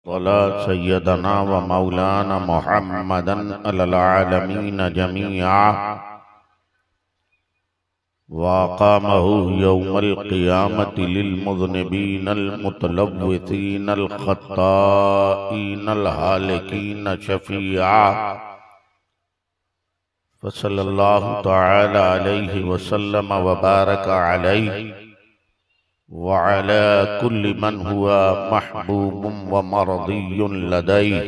वला सय्यदना व मौलाना मुहम्मदन अलल आलमीन जमीआ वक़ामहु यौमल क़ियामति लिल मुज़निबीनल मुतलव्विसीनल ख़त्ताईनल हालिकीन शफ़ीआ फ़सल्लल्लाहु तआला अलैहि वसल्लम व बारक अलैहि व अला कुल्लि मन हुवा महबूबुम व मरदियुन लदैहि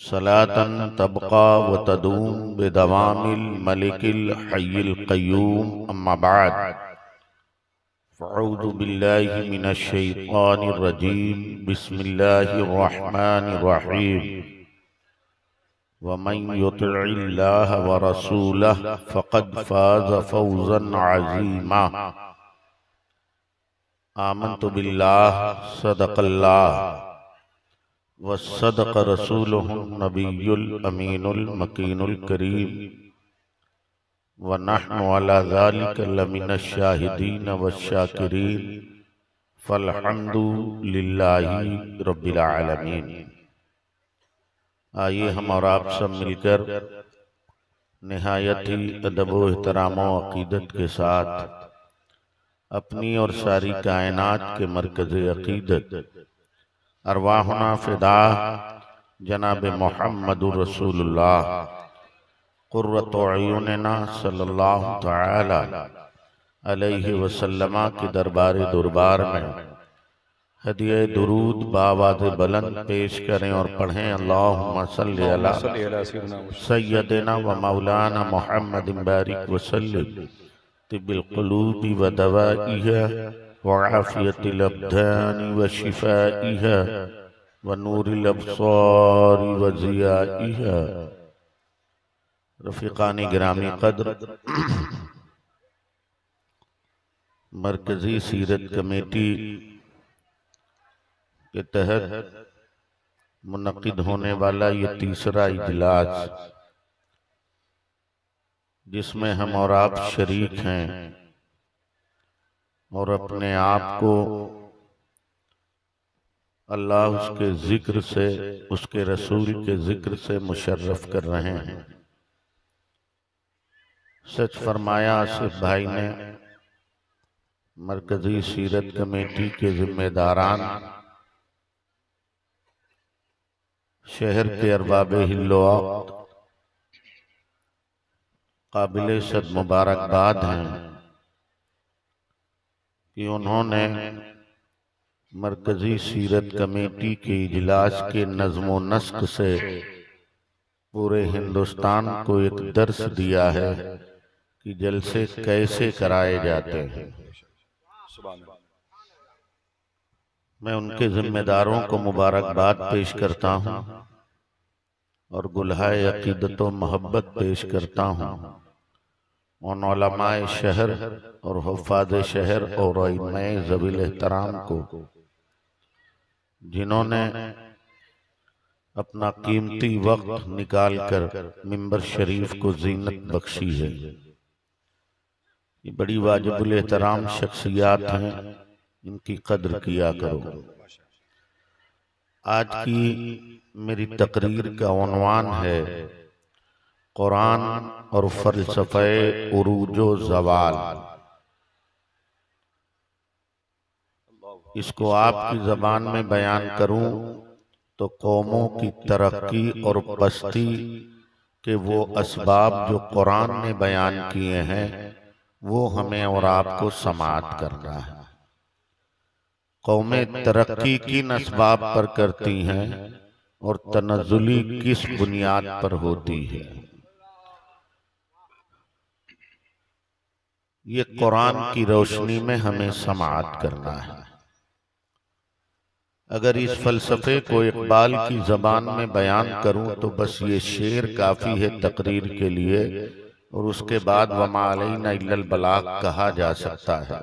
सलातन तबका व तदूम बिदवामिल मलिकिल हय्यिल क़य्यूम अम्मा बाद फ़अऊज़ु बिल्लाहि मिनश शैतानिर रजीम बिस्मिल्लाहिर रहमानिर रहीम वमन युतिइल्लाह व रसूलहु फ़क़द फ़ाज़ फ़ौज़न अज़ीमा आमन्तु बिल्लाह सदक़ल्लाह व सदक़ रसूलुहुन नबियुल अमीनुल मकीनुल करीम व नहनु अला ज़ालिका लमिनश शाहिदीन वश्शाकिरीन फ़ल्हम्दु लिल्लाहि रब्बिल आलमीन। आइए हम और आप सब मिलकर निहायत ही अदब व एहतराम व अक़ीदत के साथ अपनी और सारी कायनात के मरकज़ अक़ीदत अरवाहुना फ़िदा जनाब मुहम्मदुर रसूलुल्लाह क़ुर्रतु अयूनिना सल्लल्लाहु तआला अलैहि वसल्लम के दरबार में हदिये दुरूद बावाज़ बुलंद पेश करें और पढ़ें। अल्लाहुम्मा सल्लि अला सय्यदिना व मौलाना मुहम्मदिन बारिक वसल्लिम तिब्बिल क़ुलूबि व दवाइहा व आफ़ियतिल अब्दानि व शिफ़ाइहा व नूरिल अब्सारि व ज़ियाइहा। रफ़ीक़ान गिरामी क़द्र, मरकज़ी सीरत कमेटी के तहत मुनक़िद होने वाला ये तीसरा इजलास जिसमें हम और आप शरीक हैं और अपने आप को अल्लाह उसके जिक्र से, उसके रसूल के जिक्र से मुशर्रफ कर रहे हैं। सच फरमाया आसिफ भाई ने, मरकजी सीरत कमेटी के जिम्मेदारान, शहर के अरबाबे हिल्लो-वक्त काबिले सद मुबारकबाद हैं कि उन्होंने मरकजी सीरत कमेटी के इजलास के नज़्म व नस्क से पूरे हिंदुस्तान को एक दर्स दिया है कि जलसे कैसे कराए जाते हैं। मैं उनके जिम्मेदारों को मुबारकबाद पेश करता हूँ और गुलहाए अक़ीदत व मोहब्बत पेश करता हूँ उन उलमाए शहर और हुफ़ाज़ शहर और अइम्माए ज़वील एहतराम को जिन्होंने अपना कीमती वक्त निकाल कर मिंबर शरीफ को ज़ीनत बख्शी है। ये बड़ी वाजिबुल एहतराम शख्सियात हैं, इनकी कद्र किया करो। आज की मेरी तकरीर का उन्वान है कुरान और फ़लसफ़े उरूजो ज़वाल। इसको आपकी ज़बान में बयान करूं तो कौमों की तरक्की और पस्ती के वो असबाब जो कुरान ने बयान किए हैं वो हमें और आपको समाअत करना है। कौमें तरक्की किन असबाब पर करती हैं और तनज़्ज़ुली किस बुनियाद पर होती है, ये कुरान की रोशनी में हमें समाअत करना है। अगर इस फ़लसफ़े को इक़बाल की ज़बान में बयान करूं तो बस ये शेर काफ़ी है तकरीर के लिए, और उसके बाद वमा अलैना इल्लल बलाग कहा जा सकता है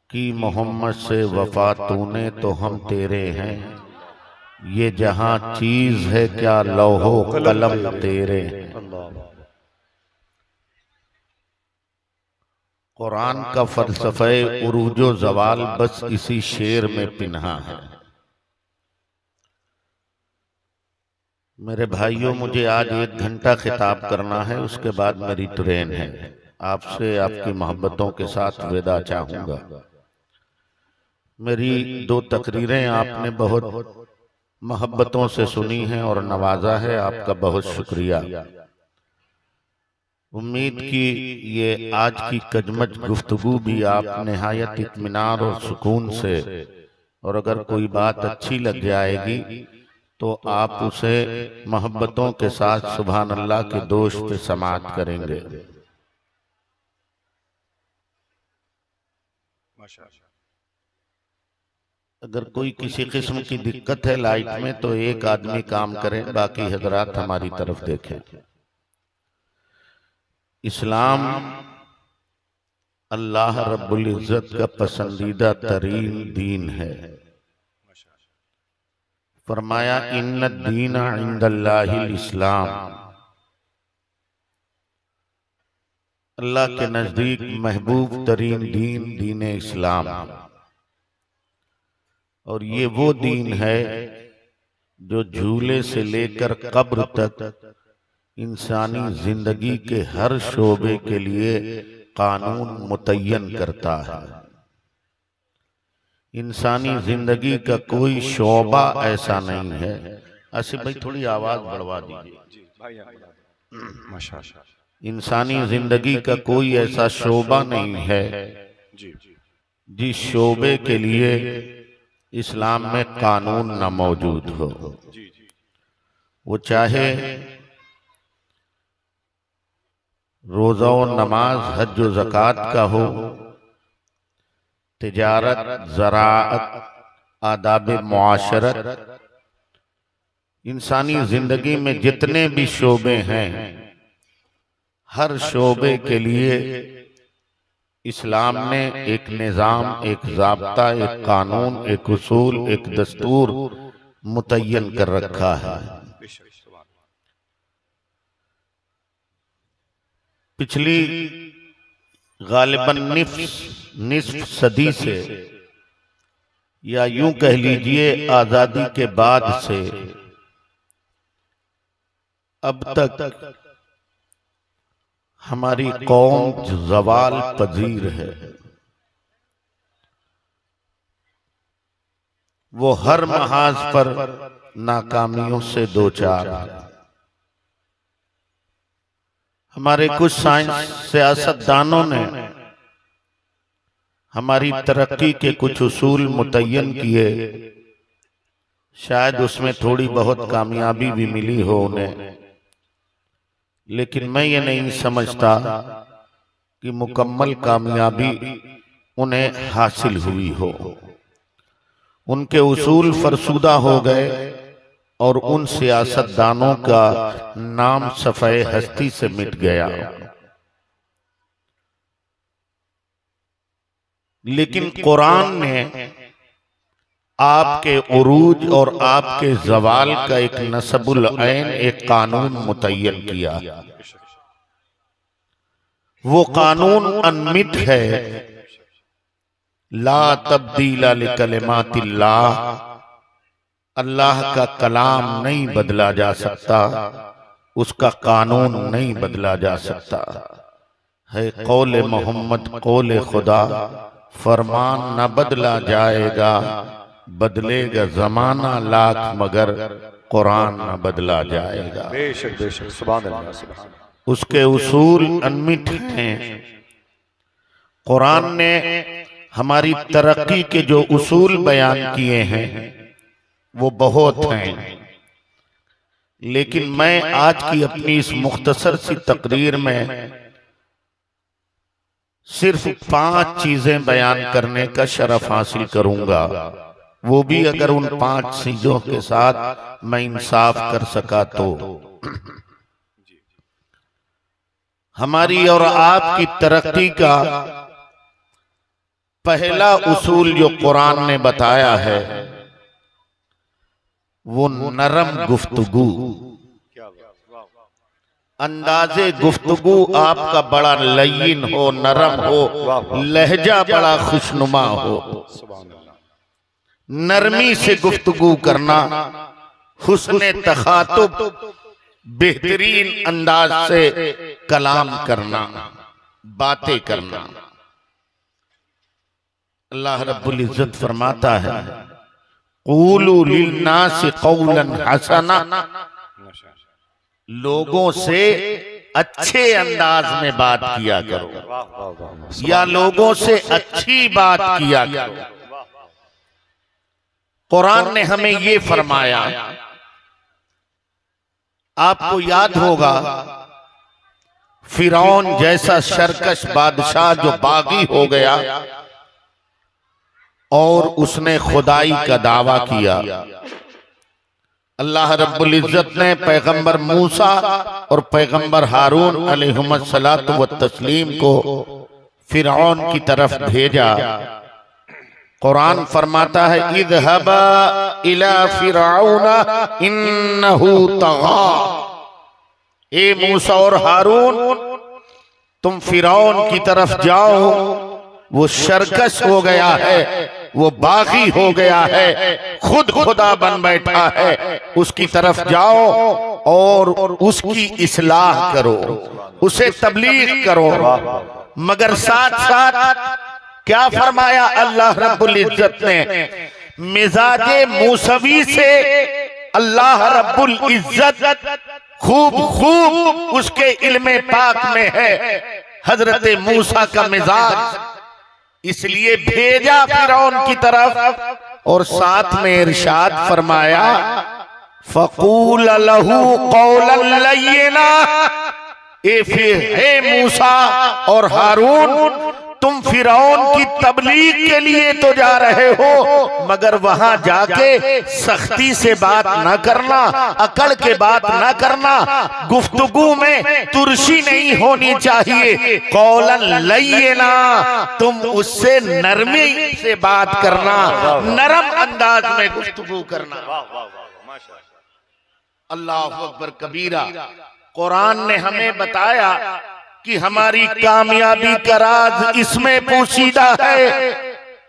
कि मोहम्मद से वफ़ा तूने तो हम तेरे हैं, ये जहां चीज़ है क्या लौहो कलम तेरे हैं। कुरान का फलसफे उरूजो जवाल बस इसी शेर में पिन्हा है। मेरे भाइयों, मुझे आज 1 घंटा खिताब करना है, उसके बाद मेरी ट्रेन है। आपसे आपकी मोहब्बतों के साथ विदा चाहूंगा। मेरी 2 तकरीरें आपने बहुत मोहब्बतों से सुनी हैं और नवाजा है, आपका बहुत शुक्रिया। उम्मीद की ये आज की कजमज गुफ्तगू भी आप निहायत इत्मीनान और सुकून से, और अगर कोई बात अच्छी लग जाएगी तो आप उसे मोहब्बतों के साथ सुभान अल्लाह के दोष पे समाअत करेंगे। अगर कोई किसी किस्म की दिक्कत है लाइट में तो एक आदमी काम करे, बाकी हजरात हमारी तरफ देखें। इस्लाम अल्लाह रब्बुल इज्जत का पसंदीदा तरीन दीन है। फरमाया इन्न दीना इंदल्लाहिल इस्लाम, अल्लाह के नजदीक महबूब तरीन दीन दीन इस्लाम। और ये वो दीन है जो झूले से लेकर कब्र तक इंसानी जिंदगी के हर शोबे के लिए कानून मुतय्यन करता है। इंसानी जिंदगी का कोई शोबा ऐसा नहीं है। आसिफ भाई थोड़ी आवाज बढ़वा दीजिए। इंसानी जिंदगी का कोई ऐसा शोबा नहीं है जिस शोबे के लिए इस्लाम में कानून न मौजूद हो। वो चाहे रोजा और नमाज, हज और ज़कात का हो, तिजारत, ज़राअत, आदाब मुआशरत, इंसानी जिंदगी में जितने भी शोबे हैं, हर शोबे के लिए इस्लाम ने एक निज़ाम, एक ज़ाब्ता, एक कानून, एक उसूल, एक दस्तूर मुतय्यन कर रखा है। पिछली गालिबन निस्फ सदी से, या यूं कह लीजिए आजादी के बाद से अब तक हमारी कौम ज़वाल पजीर है। वो हर महाज पर नाकामियों से दो चार है। हमारे कुछ साइंस सियासतदानों ने हमारी तरक्की के कुछ उसूल मुतय्यन किए, शायद उसमें थोड़ी बहुत कामयाबी भी मिली हो उन्हें, लेकिन मैं ये नहीं समझता कि मुकम्मल कामयाबी उन्हें हासिल हुई हो। उनके उसूल फरसुदा हो गए और उन सियासतदानों का नाम सफ़े हस्ती से मिट गया। लेकिन कुरान ने आपके उरूज और आपके ज़वाल का एक नसबुल ऐन, एक कानून मुतय्यन किया। वो कानून अनमिट है। ला तब्दीला लिकलिमातिल्लाह, अल्लाह का कलाम नहीं बदला जा सकता, उसका कानून नहीं बदला जा सकता है। कौले मोहम्मद कौले खुदा, फरमान न बदला जाएगा, बदलेगा जमाना लाख मगर कुरान न बदला जाएगा। बेशक बेशक, सुभान अल्लाह, सुभान। उसके उसूल अनमिट हैं। कुरान ने हमारी तरक्की के जो उसूल बयान किए हैं वो बहुत हैं, लेकिन मैं आज की अपनी इस मुख्तसर सी तकरीर में सिर्फ 5 चीजें बयान करने का शरफ हासिल करूंगा। वो भी अगर उन 5 चीजों के साथ मैं इंसाफ कर सका तो। हमारी और आपकी तरक्की का पहला उसूल जो कुरान ने बताया है वो नरम गुफ्तगू। अंदाजे गुफ्तगू आपका बड़ा लय्यिन हो, नरम हो, लहजा बड़ा खुशनुमा हो। नरमी से गुफ्तगू करना, हुस्ने तखातुब, बेहतरीन अंदाज से कलाम करना, बातें करना। अल्लाह रब्बुल इज्जत फरमाता है, क़ूलू लिन्नासि क़ौलन हसना, लोगों से अच्छे अंदाज में बात किया करो या लोगों से अच्छी बात किया करो। कुरान ने हमें ये फरमाया। आपको याद होगा फिरौन जैसा सरकश बादशाह जो बागी हो गया और उसने खुदाई का दावा किया। अल्लाह रब्बुल इज्जत ने पैगंबर मूसा और पैगंबर हारून अलैहिस्सलातु व तस्लीम को फिरौन की तरफ भेजा। कुरान फरमाता है, इज़हबा इला फिरऔना इन्नहु तग़ा। ए मूसा और हारून, तुम फिरौन की तरफ जाओ, वो सरकश हो गया है, वो बागी हो गया है, खुद खुदा बन बैठा है। उसकी तरफ जाओ और उसकी इस्लाह करो, उसे तबलीग करो। मगर साथ साथ क्या फरमाया अल्लाह रब्बुल इज्जत ने, मिजाजे मूसवी से अल्लाह रब्बुल इज्जत खूब खूब उसके इल्मे पाक में है हजरत मूसा का मिजाज, इसलिए भेजा फिरौन की तरफ। और साथ में इरशाद फरमाया, फक़ूल लहू क़ौलन लय्यिना। हे मूसा और हारून, तुम फिरौन की तबलीग के लिए तो जा रहे हो, मगर वहां जाके सख्ती से बात ना करना, अकड़ के बात ना करना, गुफ्तगू में तुरशी नहीं होनी चाहिए। कौलन लय्यिना, तुम उससे नरमी से बात करना, नरम अंदाज में गुफ्तगू करना। अल्लाह अकबर कबीरा। कुरान ने हमें बताया कि हमारी कामयाबी का राज इसमें पोशीदा है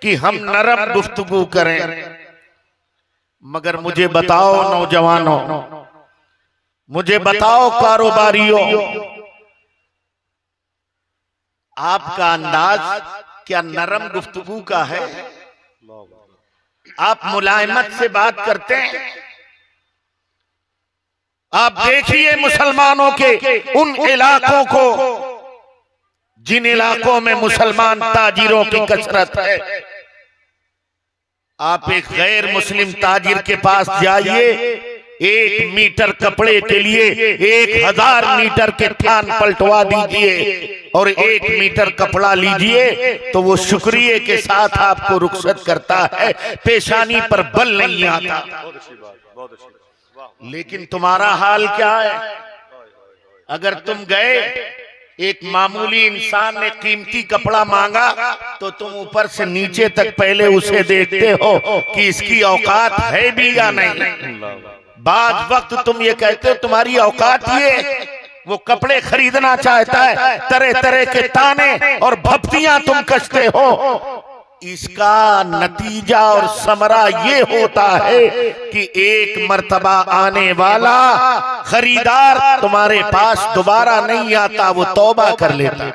कि हम नरम गुफ्तगू करें। मगर मुझे बताओ नौजवानों, मुझे बताओ कारोबारियों, आपका अंदाज क्या नरम गुफ्तगू का है? आप मुलायमत से बात करते हैं? आप देखिए मुसलमानों के उन इलाकों को जिन इलाकों में मुसलमान ताजिरों की कसरत है। आप एक गैर मुस्लिम ताजिर के पास जाइए, 1 मीटर कपड़े के लिए 1000 मीटर के थान पलटवा दीजिए और 1 मीटर कपड़ा लीजिए तो वो शुक्रिया के साथ आपको रुखसत करता है, पेशानी पर बल नहीं आता। लेकिन तुम्हारा हाल क्या है? अगर तुम गए, एक मामूली इंसान ने कीमती कपड़ा मांगा तो तुम ऊपर से नीचे तक पहले उसे देखते हो कि इसकी औकात है भी या नहीं। बाद वक्त तुम ये कहते हो तुम्हारी औकात ये, वो कपड़े खरीदना चाहता है, तरह तरह के ताने और भपतियां तुम कसते हो। इसका नतीजा और समरा ये होता है कि एक मर्तबा आने वाला खरीदार तुम्हारे पास दोबारा नहीं आता, वो तौबा कर लेता।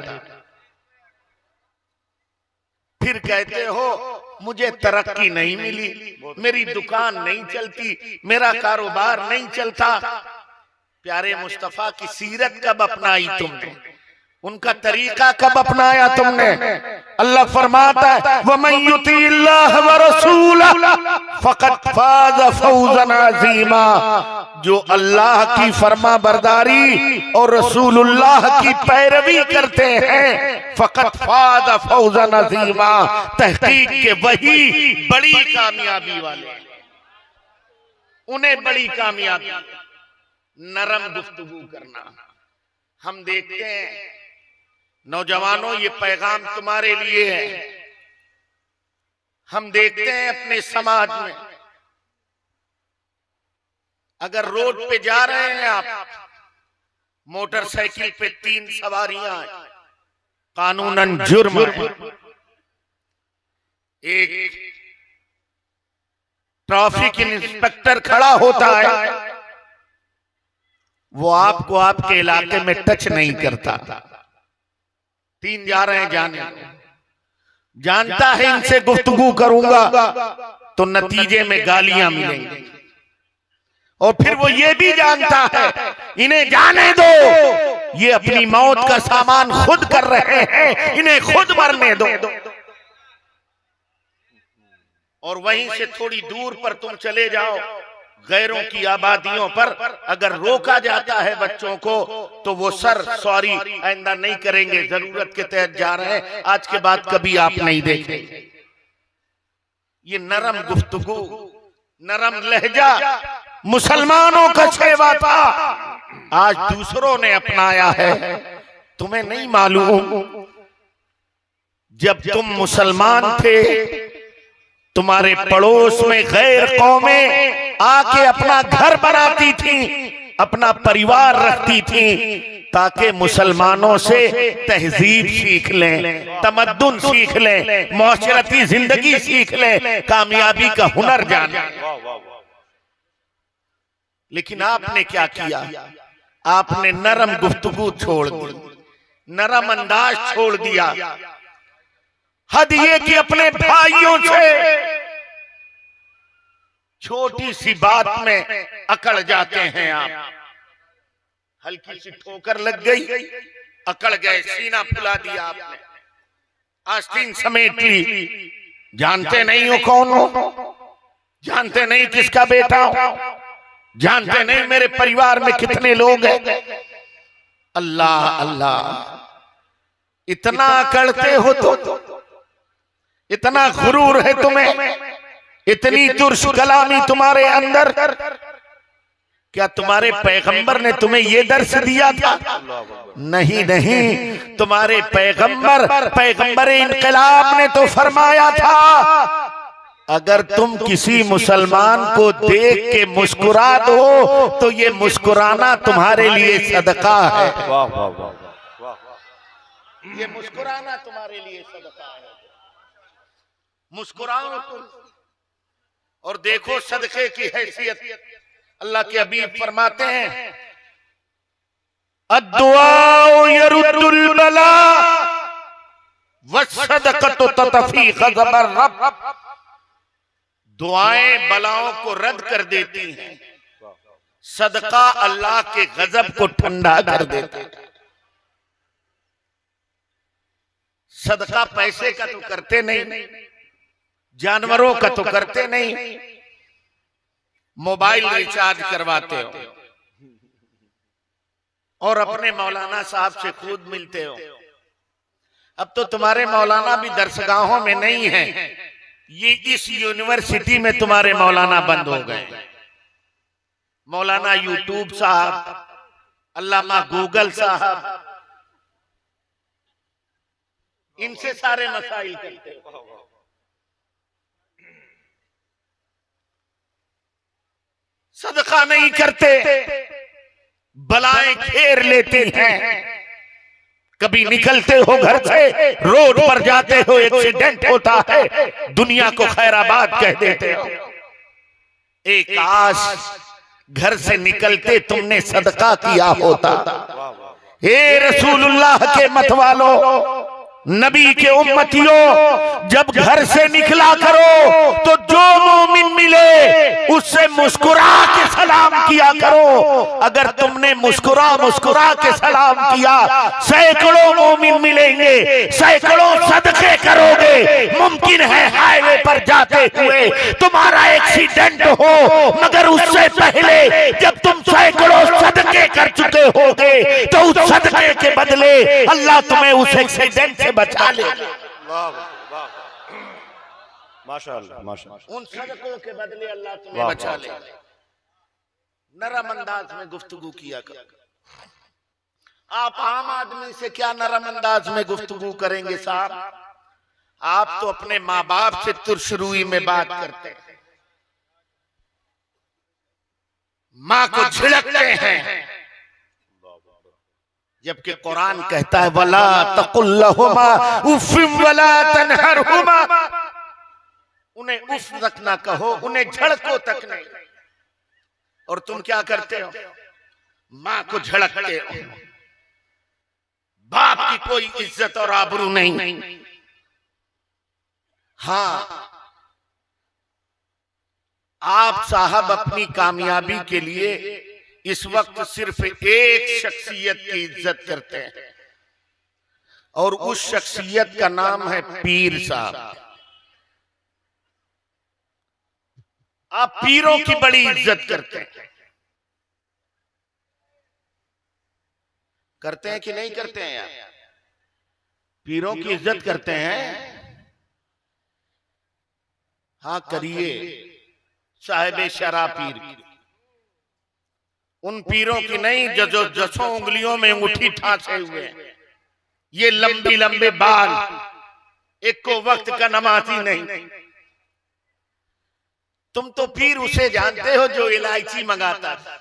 फिर कहते हो मुझे तरक्की नहीं मिली, मेरी दुकान नहीं चलती, मेरा कारोबार नहीं चलता। प्यारे मुस्तफा की सीरत कब अपनाई तुमने? उनका तरीका कब अपनाया तुमने? अल्लाह फरमाता है, वमन युतिल्लाह व रसूलहु फक़द फाज़ फौज़न अज़ीमा। जो अल्लाह की फरमा बरदारी और रसूलुल्लाह की पैरवी करते हैं, फक़द फाज़ फौज़न अज़ीमा, तहकीक के वही बड़ी कामयाबी वाले, उन्हें बड़ी कामयाबी। नरम गुफ्तगू करना। हम देखते हैं नौजवानों, ये पैगाम तुम्हारे लिए है। हम देखते हैं अपने समाज में, अगर रोड पे जा रहे हैं आप, मोटरसाइकिल पे 3 सवारियां कानूनन जुर्म है। एक ट्रैफिक इंस्पेक्टर खड़ा होता है, वो आपको आपके इलाके में टच नहीं करता। 3 जा रहे हैं जाने, जानता है इनसे गुफ्तगू करूंगा तो नतीजे में गालियां मिलेंगी, और फिर वो ये भी जानता है इन्हें जाने दो, ये अपनी मौत का सामान खुद कर रहे हैं, इन्हें खुद मरने दो। और वहीं से थोड़ी दूर पर तुम चले जाओ, गैरों की आबादियों पर अगर रोका जाता है बच्चों को तो वो सर सॉरी आइंदा नहीं करेंगे, जरूरत के तहत जा रहे हैं, आज के बाद कभी आप नहीं देखेंगे। ये नरम गुफ्तगू, नरम लहजा मुसलमानों का सेवा था, आज दूसरों ने अपनाया है। तुम्हें नहीं मालूम, जब तुम मुसलमान थे तुम्हारे पड़ोस में गैर कौमें आके अपना घर बनाती थी, अपना परिवार रखती थी, ताकि मुसलमानों से तहजीब सीख लें, तमद्दुन सीख लें, मुआशरती जिंदगी सीख लें, कामयाबी का हुनर जाने। लेकिन आपने क्या किया? आपने नरम गुफ्तगू छोड़ दी, नरम अंदाज छोड़ दिया। हद ये कि अपने भाइयों से छोटी सी बात में अकड़ जाते हैं आप। हल्की सी ठोकर लग गई, अकड़ गए, सीना फुला दिया आपने, आस्तीन समेट ली। जानते नहीं हो कौन हो, जानते नहीं किसका बेटा हो, जानते नहीं मेरे परिवार में कितने लोग हैं। अल्लाह अल्लाह, इतना अकड़ते हो तो, इतना गुरूर है तुम्हें, इतनी तुर्श कलामी तुम्हारे अंदर। क्या तुम्हारे पैगंबर ने तुम्हें ये दर्श दिया था? नहीं नहीं, तुम्हारे पैगंबर इनकलाब ने तो फरमाया था, अगर तुम किसी मुसलमान को देख के मुस्कुरा दो तो ये मुस्कुराना तुम्हारे लिए सदका है। ये मुस्कुराना तुम्हारे लिए सदका है। मुस्कुराओ तुम और देखो सदके की हैसियत। अल्लाह के हबीब फरमाते हैं, अद्दुआ यरुद्दुल बला वस्सदक़तु ततफ़ी ग़ज़बर रब। दुआएं बलाओं को रद्द कर देती हैं, सदका अल्लाह के गजब को ठंडा कर देता है। सदका पैसे का तो करते नहीं, जानवरों का तो करते नहीं, मोबाइल रिचार्ज करवाते हो और अपने मौलाना साहब से खुद मिलते हो। अब तो तुम्हारे मौलाना भी दरसगाहों में नहीं है, ये इस यूनिवर्सिटी में तुम्हारे मौलाना बंद हो गए। मौलाना यूट्यूब साहब, अल्लामा गूगल साहब, इनसे सारे मसाइल करते हो। सदका नहीं करते, बलाएं घेर लेती हैं। कभी निकलते हो घर से, रोड पर जाते हो, एक्सीडेंट होता है, दुनिया को खैराबाद कह देते हो। एक काश घर से निकलते तुमने सदका किया होता। हे रसूलुल्लाह के मतवालों, नबी के उम्मतियों, जब घर से निकला करो तो जो मोमिन मिले उससे मुस्कुरा के सलाम किया करो। अगर तुमने मुस्कुरा के सलाम किया, सैकड़ों मोमिन मिलेंगे, सैकड़ों सदके करोगे। मुमकिन है हाईवे पर जाते हुए तुम्हारा एक्सीडेंट हो, मगर उससे पहले जब तुम सैकड़ों सदके कर चुके होगे तो उस सदके के बदले अल्लाह तुम्हें उस एक्सीडेंट से बचा ले। माशाअल्लाह माशाअल्लाह। उन सदकों के बदले अल्लाह तुम्हें बचा ले। नरम अंदाज में गुफ्तगू किया कर। आप आम आदमी से क्या नरम अंदाज में गुफ्तगू करेंगे साहब? आप तो अपने माँ बाप से तुरशरूई में बात करते हैं, माँ को झिड़कते हैं, जबकि कुरान कहता है वला तकुल्लहुमा उफ़्फ़िन वला तनहरहुमा, उन्हें उफ तक ना कहो, उन्हें झड़को तक नहीं। और तुम क्या करते हो? मां को झड़कते हो। बाप की कोई इज्जत और आबरू नहीं। हाँ, आप साहब अपनी कामयाबी के लिए इस वक्त सिर्फ एक शख्सियत की इज्जत करते हैं और उस शख्सियत का नाम है पीर साहब। आप पीरों की बड़ी इज्जत करते हैं। करते हैं कि नहीं करते हैं? यार पीरों की इज्जत करते हैं। हाँ करिए, साहिब शरा पीर की, उन पीरों की नहीं जो जसों उंगलियों में अंगूठी ठासे हुए हैं, ये लंबी लंबे बाल, एक को वक्त का नमाजी नहीं। तुम तो पीर उसे जानते हो जो इलायची मंगाता था।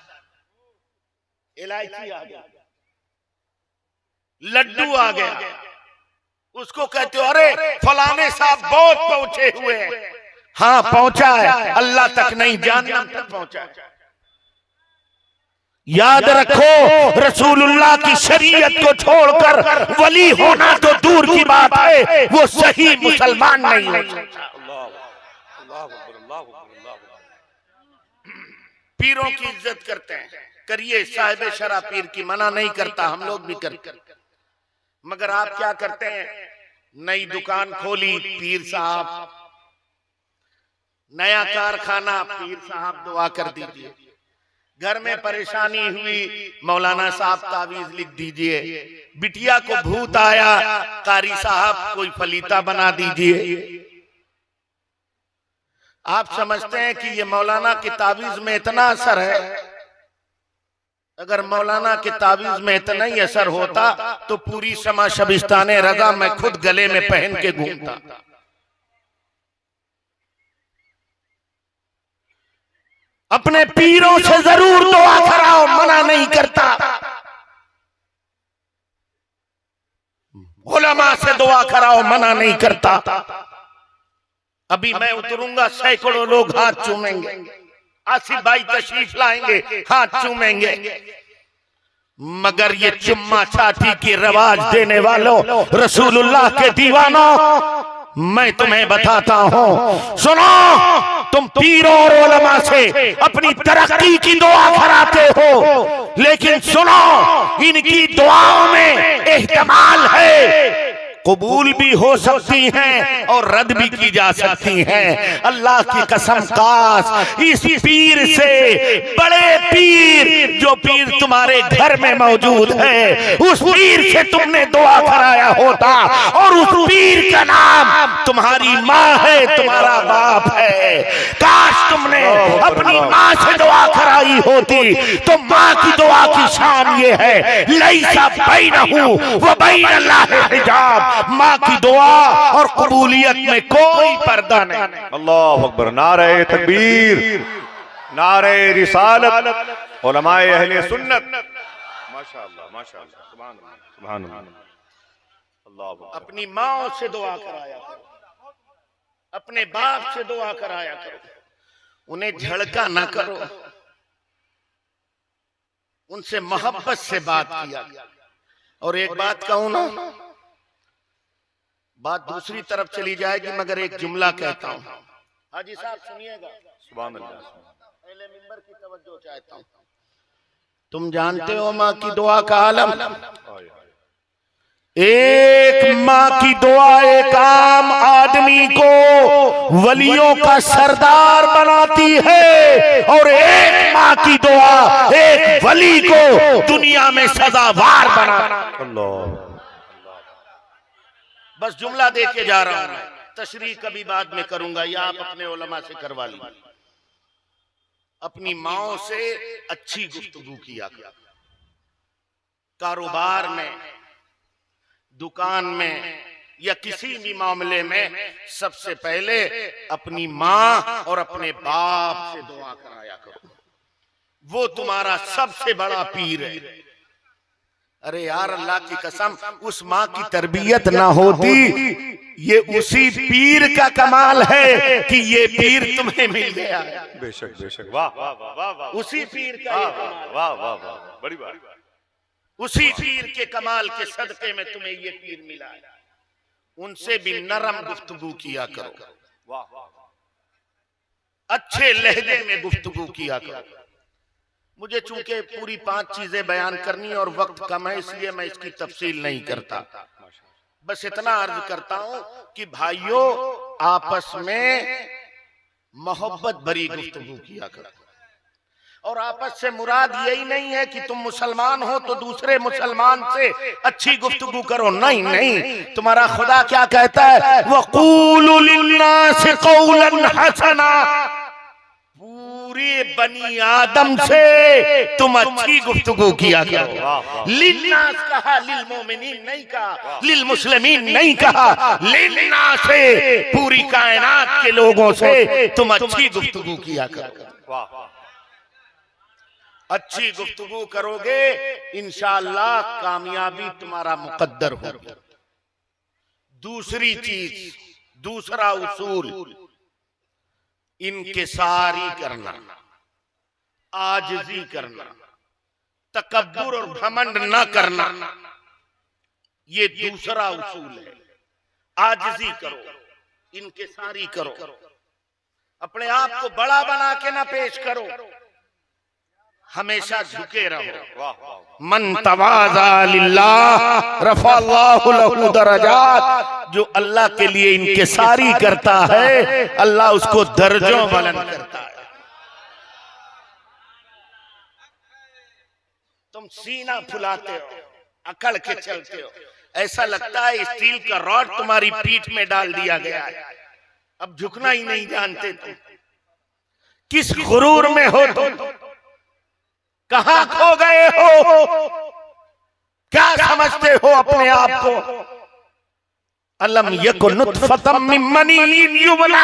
इलायची आ गया, लड्डू आ गया, उसको कहते हो अरे फलाने साहब बहुत पहुंचे हुए हैं। हाँ पहुंचा है, अल्लाह तक नहीं, जन्नत तक पहुंचा है। याद रखो, रसूलुल्लाह की शरीयत को छोड़कर वली होना तो दूर की बात है, वो सही मुसलमान नहीं हो सकता। पीरों की इज्जत करते हैं, करिए। साहिब शरा पीर की मना नहीं करता, हम लोग भी करते, मगर आप क्या करते हैं? नई दुकान खोली, पीर साहब, नया कारखाना, पीर साहब दुआ कर दीजिए। घर में परेशानी हुई, मौलाना साहब तावीज लिख दीजिए। बिटिया को भूत आया, कारी साहब कोई फलीता बना दीजिए। आप समझते हैं कि ये मौलाना की तावीज में इतना असर है? अगर मौलाना के तावीज में इतना ही असर होता तो पूरी शमा शबिस्ताने रजा मैं खुद गले में पहन के घूमता। अपने पीरों से जरूर दुआ कराओ, मना नहीं करता। उलमा से दुआ कराओ, मना नहीं करता। अभी मैं उतरूंगा, सैकड़ों लोग हाथ चूमेंगे। आसिफ भाई तशरीफ लाएंगे, हाथ चूमेंगे। मगर ये चुम्मा चाटी की रवाज देने वालों, रसूलुल्लाह के दीवानों, मैं तुम्हें बताता हूं, सुनो, तुम पीरों और उलमा से अपनी तरक्की की दुआ कराते हो, लेकिन सुनो, इनकी दुआओं में एहतमाल है, कबूल भी हो सकती हैं और रद्द भी की जा सकती हैं। अल्लाह की कसम, काश इस पीर से, बड़े पीर जो पीर तुम्हारे घर में मौजूद है, उस पीर से तुमने दुआ कराया होता, और उस पीर का नाम तुम्हारी माँ है, तुम्हारा बाप है। काश तुमने अपनी माँ से दुआ कराई होती। तो माँ की दुआ की शान ये है, लैसा बैनहू व बैन अल्लाह हिजाब, माँ की दुआ और कबूलियत में कोई पर्दा नहीं। अल्लाह अकबर, नारे तकबीर, नारे रिसालत, उलमाए अहले सुन्नत। माशाअल्लाह माशाअल्लाह, सुभान अल्लाह सुभान अल्लाह। अल्लाह अपनी माँ से दुआ कराया करो, अपने बाप से दुआ कराया करो, उन्हें झड़का ना करो, उनसे मोहब्बत से बात किया। और एक बात कहूं ना, बात दूसरी तरफ चली जाएगी, मगर एक जुमला कहता हूं, हाजी साहब सुनिएगा। सुभान अल्लाह, पहले मिंबर की तवज्जो चाहता हूं। तुम जानते हो माँ की दुआ का आलम? एक माँ की दुआ एक आम आदमी को वलियों का सरदार बनाती है, और एक माँ की दुआ एक वली को दुनिया में सजावार बनाती है। बस जुमला दे के जा रहा हूं, तशरीह कभी बाद में करूंगा, या आप अपने उलमा से करवा लीजिए। अपनी माओ से अच्छी गुफ्तगू किया, कारोबार में, दुकान में, या किसी भी मामले में सबसे पहले अपनी माँ और अपने बाप से दुआ कराया करो। वो तुम्हारा सबसे बड़ा पीर है। अरे यार अल्लाह की कसम, उस माँ की तरबियत ना होती। ये उसी पीर का कमाल है कि ये पीर तुम्हें मिल गया। बेशक बेशक, वाह वाह वाह वाह वाह, उसी पीर का ये कमाल, वाह वाह वाह, बड़ी बात। उसी पीर के कमाल के सदके में तुम्हें ये पीर मिला है। उनसे भी नरम गुफ्तगू किया करो, वाह वाह, अच्छे लहजे में गुफ्तगू किया करो। मुझे चूंकि पूरी 5 चीजें बयान करनी और वक्त कम है, इसलिए मैं इसकी तफसील नहीं करता। बस इतना अर्ज करता हूं कि भाइयों, आपस में मोहब्बत भरी गुफ्तगू किया करो। और आपस से मुराद यही नहीं है कि तुम मुसलमान हो तो दूसरे मुसलमान से अच्छी गुफ्तगू करो। नहीं नहीं, तुम्हारा खुदा क्या कहता है? वक़ूलु लिन्नासि क़ौलन हसना। पूरे बनी आदम से तुम अच्छी गुफ्तगू किया करो। लिन्नास कहा, लिल मोमिनीन नहीं कहा, लिल मुस्लिमीन नहीं कहा, लिन्नास से पूरी कायनात के लोगों से तुम अच्छी गुफ्तगू किया करो। अच्छी गुफ्तगू करोगे इंशाअल्लाह कामयाबी तुम्हारा मुकद्दर होगी। दूसरी चीज, दूसरा उसूल, इनकिसारी करना, आजिजी करना, तकब्बुर और घमंड न करना, ये दूसरा उसूल है। आजिजी करो, इनकिसारी करो, अपने आप को बड़ा बना के ना पेश करो, हमेशा झुके रहो। मन तवाज़ा लिल्लाह रफ़अल्लाहु लहू दरजात। जो अल्लाह के लिए इनकिसारी करता है, अल्लाह उसको दर्जों बुलंद करता है। तुम सीना फुलाते हो, अकड़ के चलते हो, ऐसा लगता है स्टील का रॉड तुम्हारी पीठ में डाल दिया गया है, अब झुकना ही नहीं जानते। तुम किस गुरूर में हो? तुम कहां खो गए हो? क्या समझते हो अपने आप को? अलम यकुन नुतफतम मिन मनीय्यिन युमना।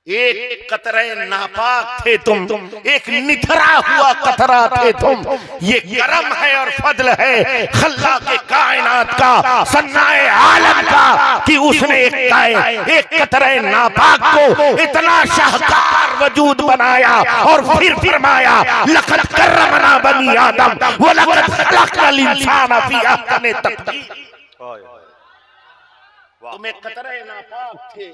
एक कतरे नापाक थे तुम, एक निथरा हुआ कतरा थे तुम। ये करम है और फजल है खल्ला के कायनात का, सन्नाए आलम का, कि उसने एक कतरे नापाक को इतना शाहकार वजूद बनाया और फिर फरमाया लक़द कर्रमना बनी आदम व लक़द खलक़नल इंसान फी अहसनि तक़वीम। तुम एक कतरे नापाक थे,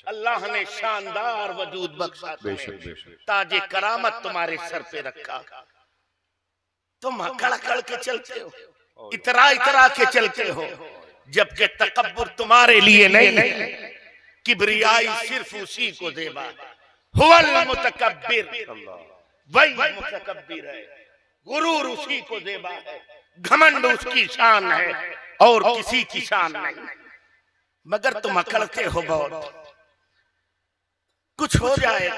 अल्लाह ने शानदार वजूद बख्शा, ताजे करामत तुम्हारे सर पे रखा। तुम अकड़ के चलते हो, इतरा इतरा के चलते हो, जबकि तकब्बुर तुम्हारे लिए नहीं, किबरियाई सिर्फ उसी को देवा। हुवल मुतकब्बिर, वही मुतकब्बिर है। गुरूर उसी को देवा है, घमंड उसकी शान है और किसी की शान नहीं। मगर तुम अकड़ते हो बहुत। कुछ हो जाए,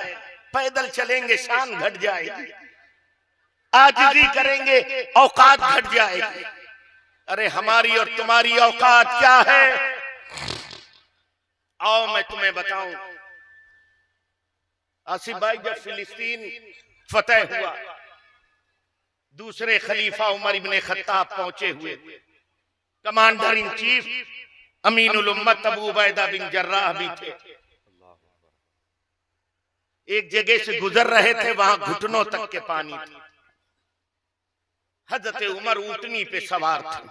पैदल चलेंगे शान घट जाएगी, आजिज़ी करेंगे औकात घट जाएगी। अरे हमारी और तुम्हारी औकात क्या है? आओ मैं तुम्हें बताऊं। आसिफ भाई, जब फिलिस्तीन फतेह हुआ, दूसरे खलीफा उमर इब्ने खत्ताब पहुंचे हुए, कमांडर इन चीफ अमीनुल उम्मत अबू उबैदा बिन जर्राह भी थे। एक जगह से गुजर रहे थे, वहां घुटनों तक के पानी थे। हजरत उमर ऊंटनी पे सवार थे,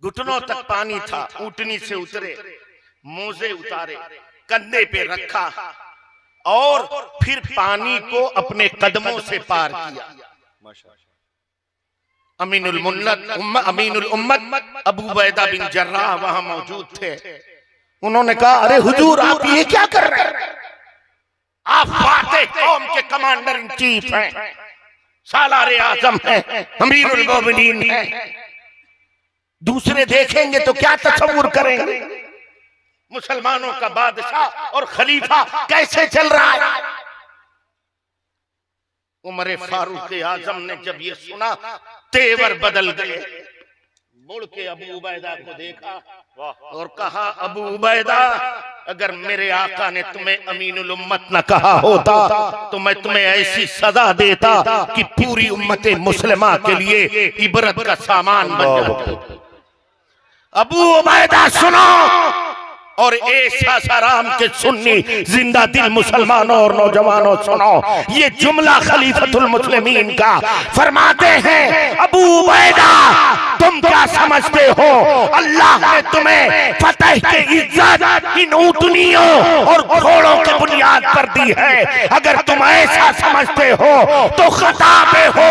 घुटनों तक पानी था। ऊंटनी से उतरे, मोजे उतारे, कंधे पे रखा और फिर पानी को अपने कदमों से पार किया। अमीनुल उम्मत अबू उबैदा बिन जर्राह वहां मौजूद थे। उन्होंने कहा, अरे हुजूर, आप ये क्या कर रहे हैं? आप फातेह कौम के कमांडर इन चीफ हैं, सालारे आजम हैं, अमीरुल मोमिनीन हैं। दूसरे देखेंगे तो क्या तसव्वुर करेंगे? मुसलमानों का बादशाह और खलीफा कैसे चल रहा है? उमर फारूक आजम ने जब ये सुना, तेवर बदल गए। मुड़ के अबू उबैदा को देखा वाह और कहा, अबू उबैदा, अगर मेरे आका ने तुम्हें अमीनुल उम्मत न कहा होता तो मैं तुम्हें ऐसी सजा देता कि पूरी उम्मत मुस्लिमा के लिए इबरत का सामान बन जाता। अबू उबैदा सुनो, और ऐसा साराम के सुन्नी जिंदा दिल मुसलमानों और नौजवानों सुनो, ये जुमला खलीफतुल मुस्लिमीन का फरमाते हैं, अबू उबैदा तुम क्या समझते हो, अल्लाह ने तुम्हें फतह की इज्जत इन ऊँटनियों और घोड़ों की बुनियाद पर दी है। अगर तुम ऐसा समझते हो तो खता पे हो।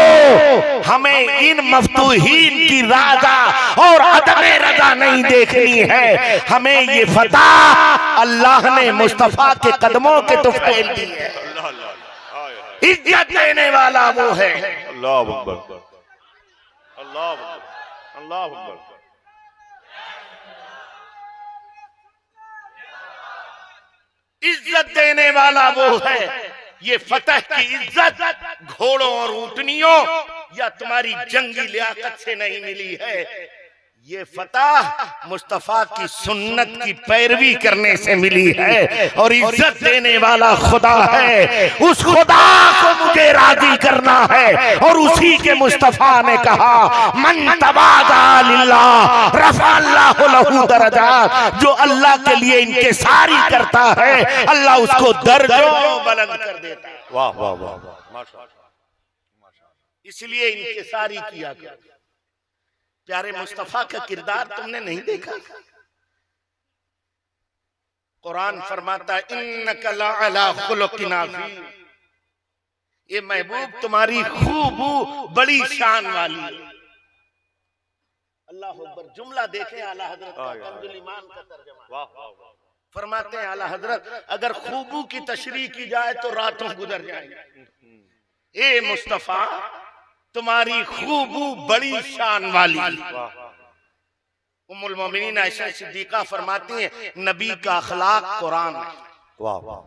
हमें इन मफ्तूहीन की राजा और अदमे रजा नहीं देखनी है, हमें ये फतह अल्लाह ने मुस्तफा के कदमों के तो फैल दी है। इज्जत देने वाला वो है। अल्लाह अकबर, अल्लाह अकबर, अल्लाह अकबर। इज्जत देने वाला वो है। ये फतह की इज्जत घोड़ों और ऊँटनियों या तुम्हारी जंगी लियाकत से नहीं मिली है, ये फतह मुस्तफा की सुन्नत की पैरवी करने से मिली है। और इज्जत देने वाला खुदा है, उस खुदा को मुझे राजी करना है। और उसी के मुस्तफा ने कहा, मन तवाज़ा लिल्लाह रफ़ा अल्लाहु लहू दरजात, जो अल्लाह के लिए इनके सारी करता है अल्लाह उसको दर्जों बुलंद कर देता है। वाह वाह वाह वाह, माशाअल्लाह। इसलिए इनके सारी किया गया। प्यारे मुस्तफा का किरदार तुमने नहीं देखा? कुरान फरमाता है, इन्नका लअला खुलुकिन अज़ीम, ये महबूब तुम्हारी खूबू बड़ी शान वाली है। अल्लाह अकबर। जुमला देखें आला हजरत का, कंजुल ईमान का तर्जुमा। वाह वाह वाह। फरमाते हैं आला हजरत, अगर खूबू की तशरीह की जाए तो रातों गुजर जाएंगी। ए मुस्तफा तुम्हारी खूबू बड़ी शान वाली। उम्मुल मोमिनीन आयशा सिद्दीका फरमाती हैं, नबी का अखलाक कुरान है। वाह वाह।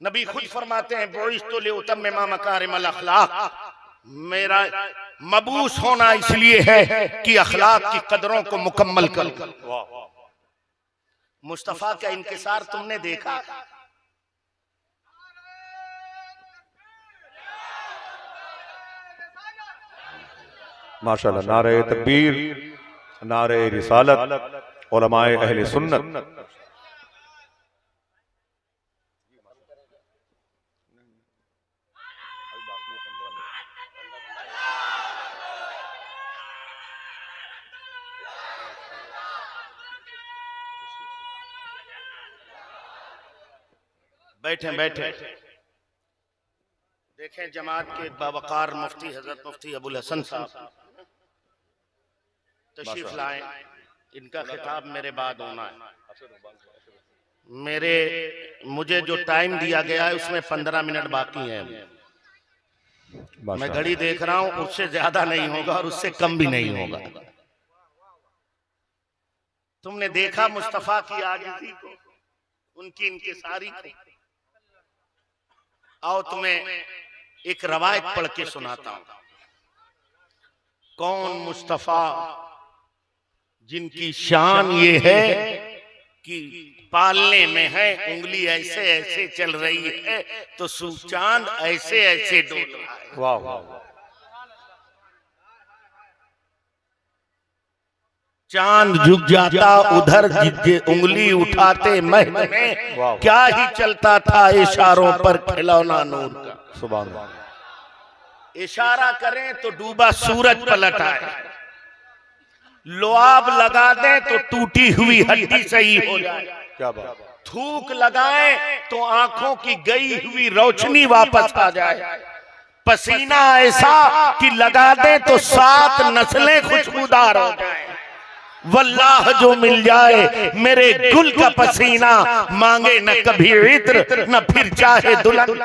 नबी खुद फरमाते हैं, बुइस्तु लिउतम्मिमा मकारिमल अखलाक, मेरा मबूस होना इसलिए है कि अखलाक की कदरों को मुकम्मल करूं। वाह वाह। मुस्तफा का इंकिसार तुमने देखा? माशाअल्लाह। नारे तकबीर, नारे रिसालत, उलमाए अहले सुन्नत। बैठे बैठे देखें, जमात के बावकार मुफ्ती हजरत मुफ्ती अबुल हसन साहब तशरीफ लाएं। इनका खिताब मेरे बाद होना है। मुझे जो टाइम दिया गया है उसमें 15 मिनट बाकी है। मैं घड़ी देख रहा हूं, उससे ज्यादा नहीं होगा और उससे कम भी नहीं होगा। तुमने देखा मुस्तफा की आजिज़ी को, उनकी इंकिसारी को। आओ तुम्हें एक रवायत पढ़ के सुनाता हूं। कौन मुस्तफा जिनकी शान ये है कि पालने में है, उंगली ऐसे ऐसे चल रही है तो चांद ऐसे ऐसे डोल रहा है। वाह वाह। चांद झुक जाता उधर, उंगली उठाते महल में, क्या ही चलता था इशारों पर खिलौना नूर का। सुभान अल्लाह। इशारा करें तो डूबा सूरज पलट आए, लुआब लगा दें तो टूटी हुई हड्डी सही हो जाए, क्या बात। थूक लगाएं तो आंखों की गई हुई रोशनी वापस आ जाए, पसीना ऐसा कि लगा दें तो 7 नस्लें खुशबूदार हो जाए। वल्लाह जो मिल जाए मेरे गुल का पसीना, मांगे न कभी इत्र न फिर चाहे दुल्हन।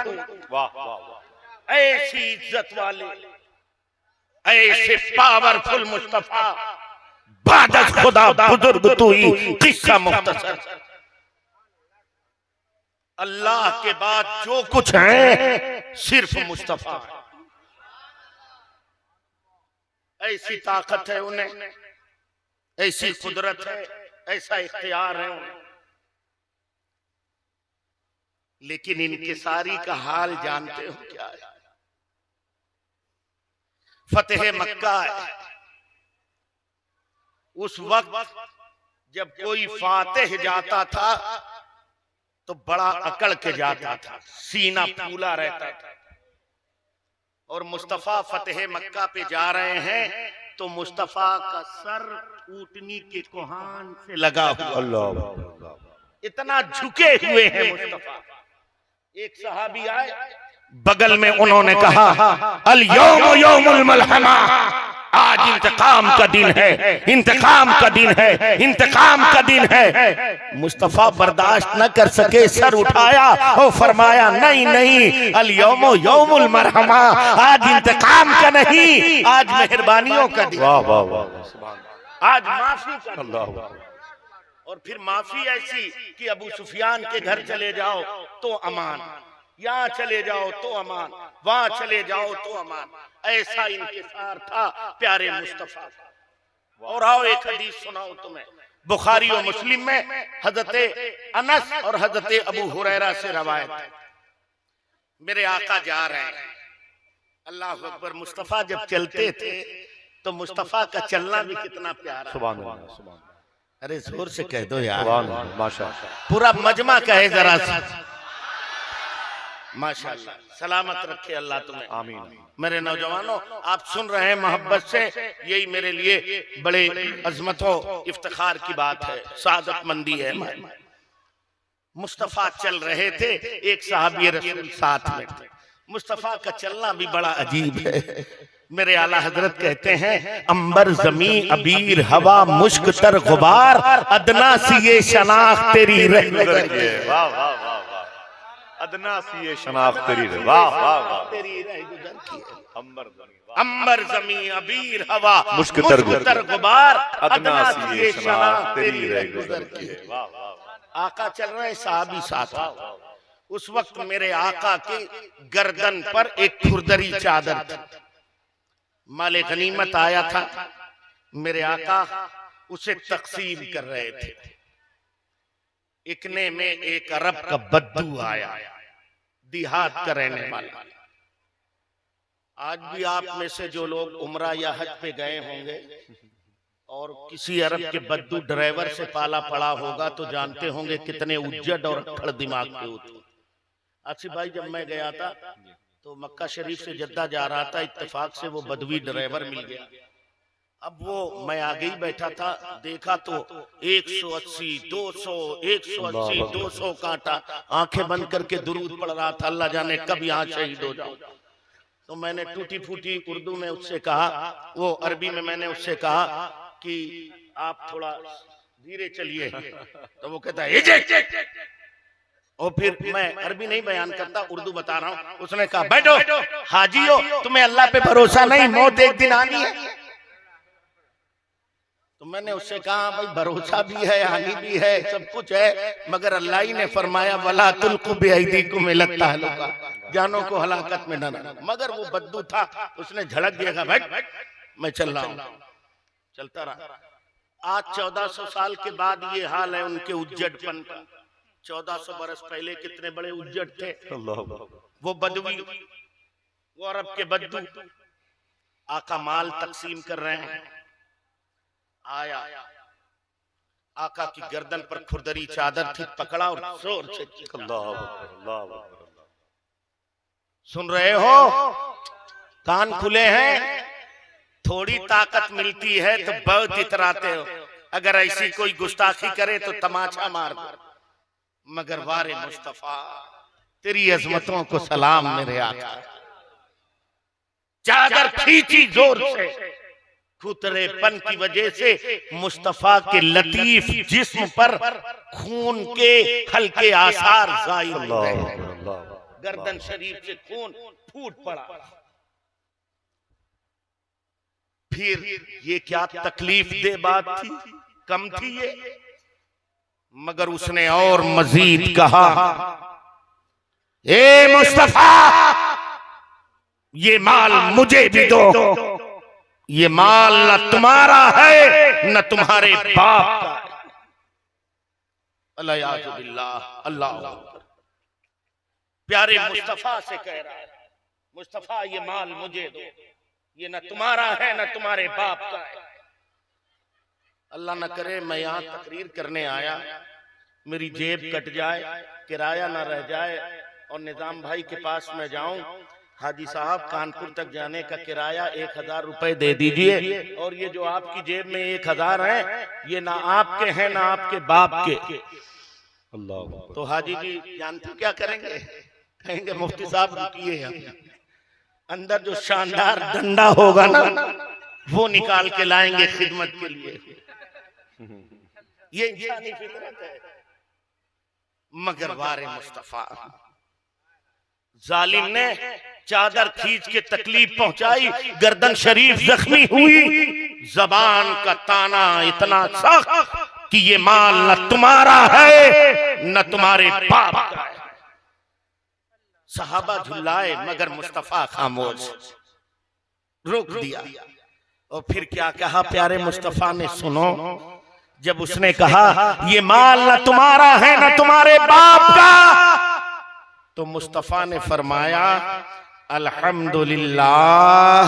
वाह वाह। ऐसी इज्जत वाले, ऐसे पावरफुल मुस्तफा, बादश खुदा बुजुर्ग तू ही। किस्सा मुख्तसर, अल्लाह के बाद जो कुछ है सिर्फ मुस्तफा। ऐसी ताकत है उन्हें ऐसी कुदरत है, ऐसा इख्तियार है। लेकिन इनकिसारी का हाल जानते हो क्या है? फतेह मक्का है। उस वक्त जब कोई फातेह जाता था तो बड़ा अकड़ के जाता था, सीना फूला रहता था। और मुस्तफा फतेह मक्का पे जा रहे हैं तो मुस्तफा का सर ऊँटनी के कोहान से लगा हुआ, अल्लाह, इतना झुके हुए हैं मुस्तफा। एक सहाबी आए, बगल में उन्होंने कहा, अल यौम यौमुल मलहमा, आज इंतकाम का दिन है, इंतकाम का दिन है, इंतकाम का दिन है। मुस्तफा बर्दाश्त न कर सके, सर उठाया और फरमाया, नहीं नहीं, अल यौम यौमुल मरहमा, आज इंतकाम का नहीं, आज मेहरबानियों का दिन, वाह वाह वाह, आज माफी का, अल्लाह। और फिर माफी ऐसी कि अबू सुफियान के घर चले जाओ तो अमान, यहाँ चले जाओ तो अमान, वहां चले जाओ तो अमान। ऐसा इंतजार था प्यारे मुस्तफा। और आओ एक हदीस सुनाओ तुम्हें, बुखारी और मुस्लिम में हजरत अनस और हजरत अबू हुरैरा से रवायत है। मेरे आका जा रहे हैं, अल्लाह अकबर। मुस्तफा जब चलते थे तो मुस्तफा का चलना भी कितना प्यारा, सुभान अल्लाह, सुभान। अरे जोर से कह दो यार, माशाअल्लाह, पूरा मजमा कहे जरा सा, माशाअल्लाह। सलामत रखे अल्लाह तुम्हें, आमीन। मेरे नौजवानों, आप सुन रहे हैं मोहब्बत से, यही मेरे लिए बड़े अजमतों इफ्तिखार की बात है, सादतमंदी है। मुस्तफा चल रहे थे, एक सहाबी रसूल साथ में थे। मुस्तफा का चलना भी बड़ा अजीब है। मेरे आला हजरत कहते हैं, अंबर जमी अबीर हवा मुश्क तर गुबार, अदना सी ये शनाख्त तेरी रह गुजर के, वाह वाह वाह वाह, अदना सी ये शनाख्त तेरी रह, वाह वाह वाह, तेरी रह गुजर की। अंबर जमी अबीर हवा मुश्क तर गुबार, अदना सी ये शनाख्त तेरी रह गुजर की, वाह वाह। आका चल रहे, सहाबी साथ। उस वक्त मेरे आका के गर्दन पर एक खुरदरी चादर थी, माले गनीमत आया था। मेरे आका उसे तकसीम कर रहे थे। इतने में एक अरब का बद्दू आया, देहात का रहने वाला। आज भी आप में से जो लोग उम्रा या हज पे गए होंगे और किसी अरब के बद्दू ड्राइवर से पाला पड़ा होगा तो जानते होंगे कितने उज्जड और अक्खड़ दिमाग के होते। आसिफ भाई, जब मैं गया था तो मक्का शरीफ से जद्दा जा रहा था, इत्तेफाक से वो बदवी ड्राइवर मिल गया। अब वो मैं आगे ही बैठा था, देखा तो 180, 200, 180, 200 कांटा, आंखें बंद करके दुरूद पढ़ रहा था, अल्लाह जाने कब यहाँ शहीद हो जाऊं। तो मैंने टूटी फूटी उर्दू में उससे कहा, वो अरबी में मैंने उससे कहा कि आप थोड़ा धीरे चलिए। तो वो कहता है, और फिर मैं अरबी नहीं बयान करता, उर्दू बता रहा हूँ। उसने कहा, बैठो हाजी हो, तुम्हें अल्लाह पे भरोसा नहीं, मौत एक दिन आनी है। तो मैंने उससे कहा, भाई भरोसा भी है, आनी भी है, सब कुछ है, मगर अल्लाह ही ने फरमाया, वला तुल्कु बिअयदीकुम इला तहलुका, जानों को हलाकत में न डालो। मगर वो बद्दू था, उसने झड़क दिया, बैठ मैं चल रहा हूँ। चलता रहा। आज 1400 साल के बाद ये हाल है उनके उज्जडपन का। 1400 बरस पहले कितने बड़े उज्जड थे वो बदवी, वो अरब के बद्दू। आका माल तकसीम कर रहे हैं, आया, आका की गर्दन पर खुरदरी चादर थी, पकड़ा और जोर से सुन रहे हो, कान खुले हैं, थोड़ी ताकत मिलती है तो बहुत इतराते हो, अगर ऐसी कोई गुस्ताखी करे तो तमाचा मार दो। मगर वारे मुस्तफा, तेरी अजमतों को सलाम मेरे आका। चादर खींची जोर से, खुतरेपन की वजह से मुस्तफा के लतीफ जिस्म पर खून के हल्के आसार जाहिर हो गए। गर्दन शरीफ से खून फूट पड़ा। फिर ये क्या तकलीफ दे बात थी, कम थी ये, मगर उसने और मजीद कहा, ए मुस्तफा, ये माल मुझे भी दो, ये माल न तुम्हारा है न तुम्हारे बाप का है। अल्लाह प्यारे मुस्तफा से कह रहा है, मुस्तफा ये माल मुझे दो, ये न तुम्हारा है न तुम्हारे बाप का है। अल्लाह न करे मैं यहाँ तकरीर करने आया, मेरी जेब कट जाए, किराया न रह जाए और निजाम भाई के पास मैं जाऊं, हाजी साहब कानपुर तक जाने का किराया 1000 रुपए दे दीजिए और ये जो आपकी जेब में 1000 है ये ना आपके हैं ना आपके बाप के। अल्लाह। तो हाजी जी जानते क्या करेंगे? कहेंगे मुफ्ती साहब रुकिए, अंदर जो शानदार डंडा होगा ना वो निकाल के लाएंगे खिदमत के लिए। ये इंसानी फितरत है। मगर वारे मुस्तफा जालिम ने चादर खींच के तकलीफ पहुंचाई, गर्दन शरीफ जख्मी हुई, जबान का ताना इतना सख्त कि ये माल न तुम्हारा है न तुम्हारे बाप का है। सहाबा झुल्लाए मगर मुस्तफा खामोश, रोक दिया। और फिर क्या कहा प्यारे मुस्तफा ने? सुनो, जब उसने कहा ये माल न तुम्हारा है न तुम्हारे बाप का, तो मुस्तफा ने फरमाया अल्हम्दुलिल्लाह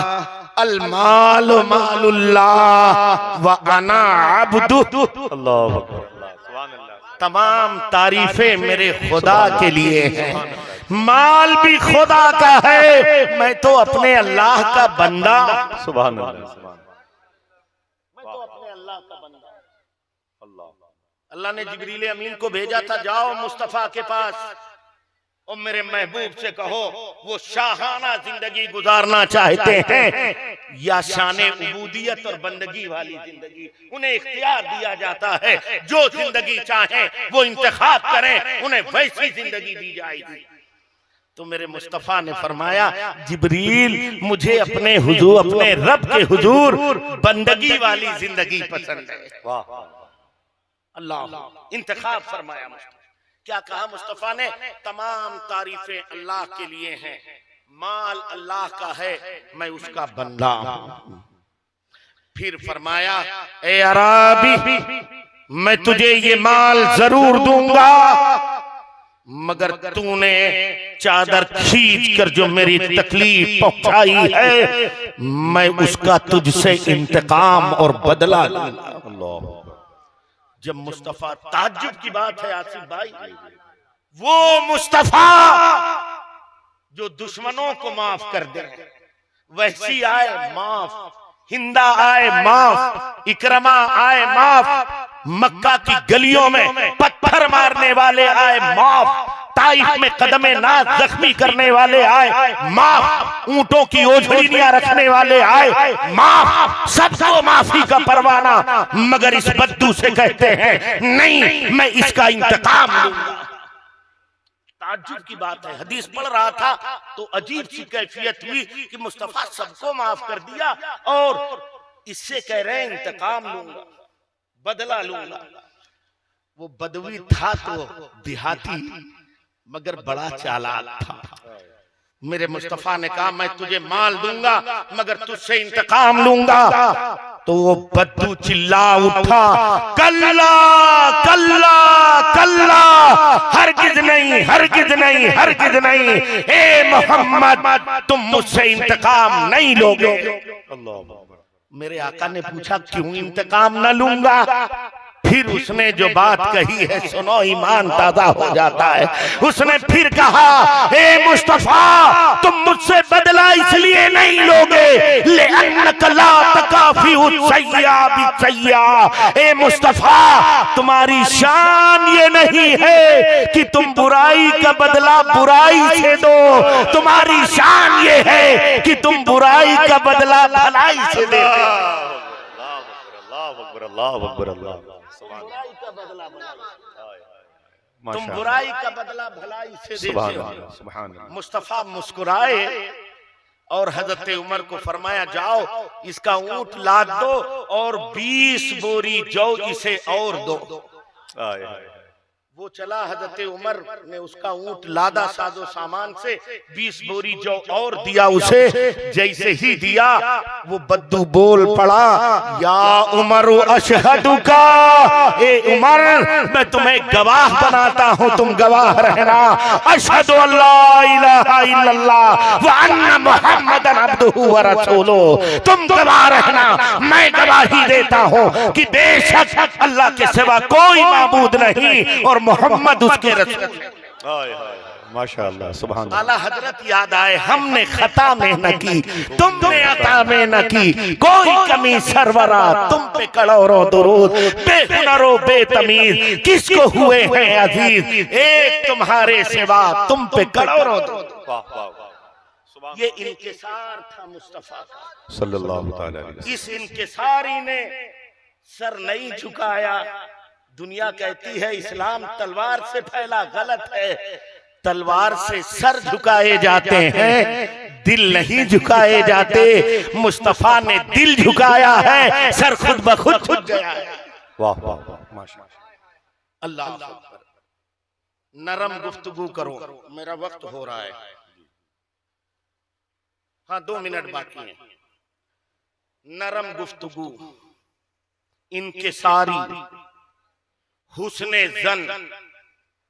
अल मालु मालुल्लाह व अना अब्दु। अल्लाह तमाम तारीफें मेरे खुदा के लिए हैं, माल भी खुदा का है, मैं तो अपने अल्लाह का बंदा। सुभान अल्लाह, मैं तो अपने अल्लाह का बंदा। अल्लाह ने जिब्रील अमीन को भेजा था, जाओ मुस्तफा के पास और मेरे महबूब से कहो वो शाहाना जिंदगी गुजारना चाहते हैं या शाने उबूदियत और बंदगी वाली जिंदगी, उन्हें इख्तियार दिया जाता है, जो जिंदगी चाहें वो इंतखाब करें, उन्हें वैसी जिंदगी दी जाएगी। तो मेरे मुस्तफा ने फरमाया जिब्रील मुझे अपने हुजूर, अपने रब के हुजूर बंदगी वाली जिंदगी पसंद है। अल्लाह इंतखाब फरमाया। क्या कहा मुस्तफा ने? तमाम तारीफें अल्लाह के लिए हैं, माल अल्लाह का है, मैं उसका बंदा हूं। फिर फरमाया ए अराबी मैं तुझे ये माल जरूर दूंगा, मगर तूने चादर खींच कर जो मेरी तकलीफ पहुंचाई है मैं उसका तुझसे इंतकाम और बदला लूंगा। जब मुस्तफा, ताज्जुब की बात है आसिफ भाई, वो मुस्तफा जो दुश्मनों को माफ कर दे, वैसी आए माफ, हिंदा आए माफ, इकरमा आए माफ, मक्का की गलियों में पत्थर मारने वाले आए माफ, ताइफ में कदमे नाज जख्मी करने वाले आए माफ, ऊंटों की ओझड़ियां रखने वाले आए माफ, सबको माफी का परवाना, मगर इस बद्दू से कहते हैं नहीं मैं इसका इंतकाम लूंगा। ताज्जुब की बात है, हदीस पढ़ रहा था तो अजीब सी कैफियत हुई कि मुस्तफा सबको माफ कर दिया और इससे कह रहे हैं इंतकाम लूंगा, बदला लूंगा। वो बदवी था तो देहाती मगर बड़ा चालाक था। मेरे मुस्तफा ने कहा मैं तुझे माल दूंगा मगर तुझसे इंतकाम लूंगा। तो वो बद्दू चिल्ला उठा कल्ला कल्ला कल्ला, हरगिज नहीं हरगिज नहीं हरगिज नहीं, ए मोहम्मद तुम मुझसे इंतकाम नहीं लोगे। मेरे आका ने पूछा क्यों इंतकाम न लूंगा? फिर उसने जो बात कही है सुनो, ईमान ताजा हो जाता है। उसने फिर कहा ए मुस्तफा तुम मुझसे बदला इसलिए नहीं लोगे लिअन्नका ला तकाफिउ सय्या बिसय्या। ए मुस्तफा तुम्हारी शान ये नहीं है कि तुम बुराई का बदला बुराई से दो, तुम्हारी शान ये है कि तुम बुराई का बदला भलाई से देते हो। तुम बुराई का बदला भलाई से देते हो। मुस्तफा मुस्कुराए और हजरत उमर को फरमाया जाओ इसका ऊंट लाद दो और 20 बोरी जौ इसे और दो। वो चला, हजरत उमर ने उसका ऊंट लादा साजो सामान से, 20 बोरी जौ और दिया उसे। जैसे ही दिया वो बद्दू बोल पड़ा, या उमर अशहदु का, ए उमर मैं तुम्हें गवाह बनाता हूँ, तुम गवाह रहना। अशहदु अल्ला इलाहा इल्लल्लाह व अन्ना मुहम्मदन अब्दुहु व रसूलुहु, तुम गवाह रहना, मैं गवाही देता हूँ कि बेशक अल्लाह के सिवा कोई माबूद नहीं और मोहम्मद उसके रसूल। माशाअल्लाह, सुभान आला हजरत याद आए, हमने खता में न की, तुमने अता में न की, कोई कमी सरवरा तुम पे करोड़ों दुरूद, बेहुनरो बेतमीज किसको हुए हैं अजीज, एक तुम्हारे सिवा तुम पे करोड़ों दुरूद। ये इंकिसार था मुस्तफा का सल्लल्लाहु अलैहि वसल्लम। इस इंकिसारी ने सर नहीं झुकाया। दुनिया कहती है इस्लाम तलवार से फैला, गलत है। तलवार से सर झुकाए जाते हैं, दिल नहीं झुकाए जाते। मुस्तफा ने दिल झुकाया है, सर खुद ब खुद झुक गया है। वाह वाह वाह, माशाअल्लाह। अल्लाह अकबर। नरम गुफ्तगू करो, मेरा वक्त हो रहा है। हाँ, 2 मिनट बाकी हैं। नरम गुफ्तगू, इनके सारी हुस्ने जन,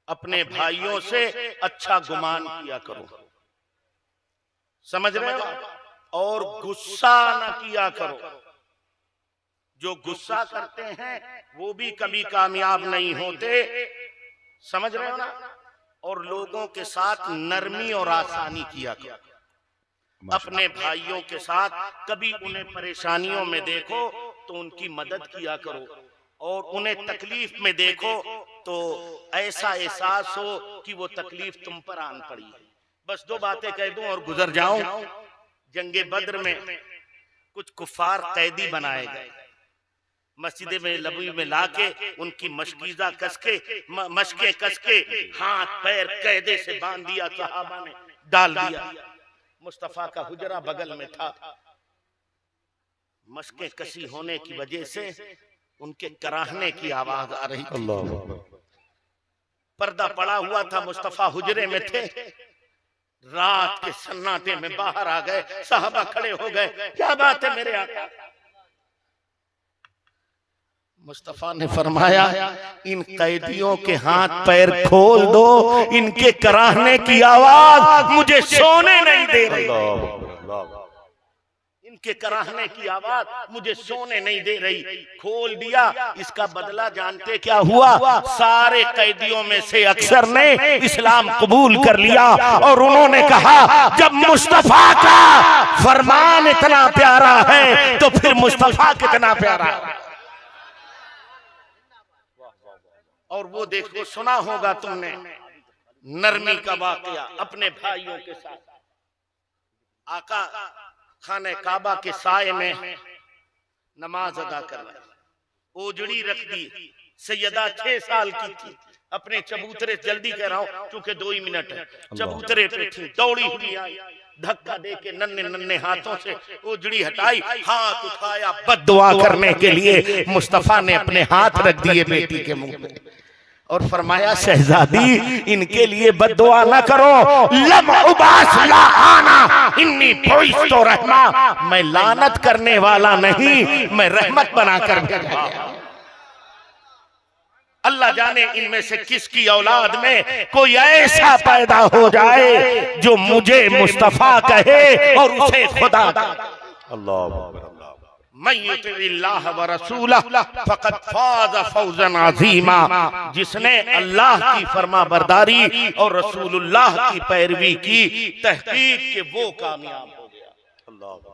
अपने भाइयों से अच्छा गुमान किया करो, समझ रहे हो, और गुस्सा न किया करो। जो गुस्सा करते हैं वो भी कभी कामयाब नहीं होते, समझ रहे हो ना। और लोगों के साथ नरमी और आसानी किया करो। अपने भाइयों के साथ कभी उन्हें परेशानियों में देखो तो उनकी मदद किया करो, और उन्हें तकलीफ में देखो तो ऐसा एहसास हो कि वो तकलीफ तुम पर आन पड़ी है। बस 2 बातें कह दूं और गुजर जाऊं। जंगे बद्र में कुछ कुफार कैदी बनाए गए, मस्जिद में लबी में लाके उनकी मशकीजा मशकें कस के हाथ पैर कैदे से बांध दिया, सहाबा ने डाल दिया। मुस्तफा का हुजरा बगल में था। मशकें कसी होने की वजह से उनके कराहने की आवाज आ रही थी। पर्दा पड़ा हुआ था, मुस्तफा हुजरे में थे। रात के सन्नाटे में बाहर आ गए, साहबा खड़े हो गए, क्या बात है मेरे आका? मुस्तफा ने फरमाया, इन कैदियों के हाथ पैर खोल दो, इनके कराहने की आवाज मुझे सोने नहीं दे रही। इनके कराहने की आवाज मुझे सोने नहीं दे रही। खोल दिया। इसका बदला जानते क्या हुआ? सारे कैदियों में से अक्सर ने इस्लाम कबूल कर लिया और उन्होंने कहा, जब मुस्तफा का फरमान इतना प्यारा है तो फिर मुस्तफा कितना प्यारा है। और वो देखो, सुना होगा तुमने नरमी का वाकया अपने भाइयों के साथ। आका खाने काबा के साए में नमाज अदा कर रहे, ओजड़ी रख दी। सैयदा 6 साल की थी, अपने चबूतरे, जल्दी कह रहा हूं क्योंकि 2 ही मिनट है, चबूतरे पे थी, दौड़ी हुई आई, धक्का दे के नन्हे नन्हे हाथों से ओजड़ी हटाई, हाथ उठाया बद्दुआ करने के लिए। मुस्तफा ने अपने हाथ रख दिए बेटी के मुंह पे और फरमाया, शहजादी इनके लिए बद्दुआ न करो। लम उबास ला आना इन्नी तो रहमा, मैं लानत करने वाला नहीं, मैं रहमत बना कर भेजा। अल्लाह जाने इनमें से किसकी औलाद में कोई ऐसा पैदा हो जाए जो मुझे मुस्तफा कहे और उसे खुदा। अल्लाह मय्युतिल्लाह व रसूलह फ़क़द फ़ाज़ फ़ौज़न अज़ीमा, जिसने अल्लाह की फरमाबरदारी और रसूलुल्लाह की पैरवी की, तहकीक के वो कामयाब हो गया।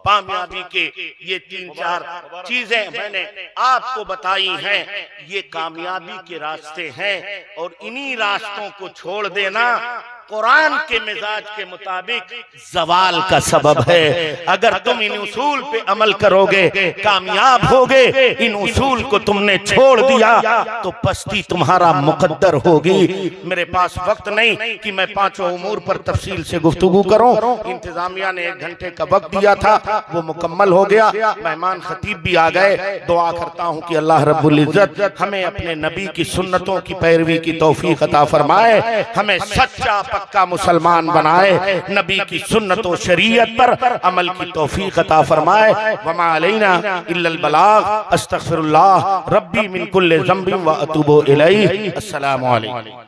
कामयाबी के ये 3-4 चीजें मैंने आपको बताई हैं, ये कामयाबी के रास्ते हैं। और इन्हीं रास्तों को छोड़ देना कुरान के मिजाज के मुताबिक जवाल का सबब है। अगर तुम इन उसूल पे अमल करोगे कामयाब होगे, इन उसूल को तुमने छोड़ दिया तो पस्ती तुम्हारा मुकद्दर होगी। मेरे पास वक्त नहीं कि मैं पांचों उमूर पर तफसील से गुफ्तगू करूं। इंतजामिया ने 1 घंटे का वक्त दिया था, वो मुकम्मल हो गया। मेहमान खतीब भी आ गए। दुआ करता हूं कि अल्लाह रब्बुल इज्जत हमें अपने नबी की सुन्नतों की पैरवी की तौफीक अता फरमाए, हमें सच्चा पक्का मुसलमान बनाए, नबी की सुन्नत व शरीयत पर अमल की तौफीक अता फरमाए। वमा अलैना इल्लल बलाग। अस्तगफिरुल्लाह रब्बी मिन कुल्लि ज़ंबिन व अतूबु इलैहि। अस्सलामु अलैकुम।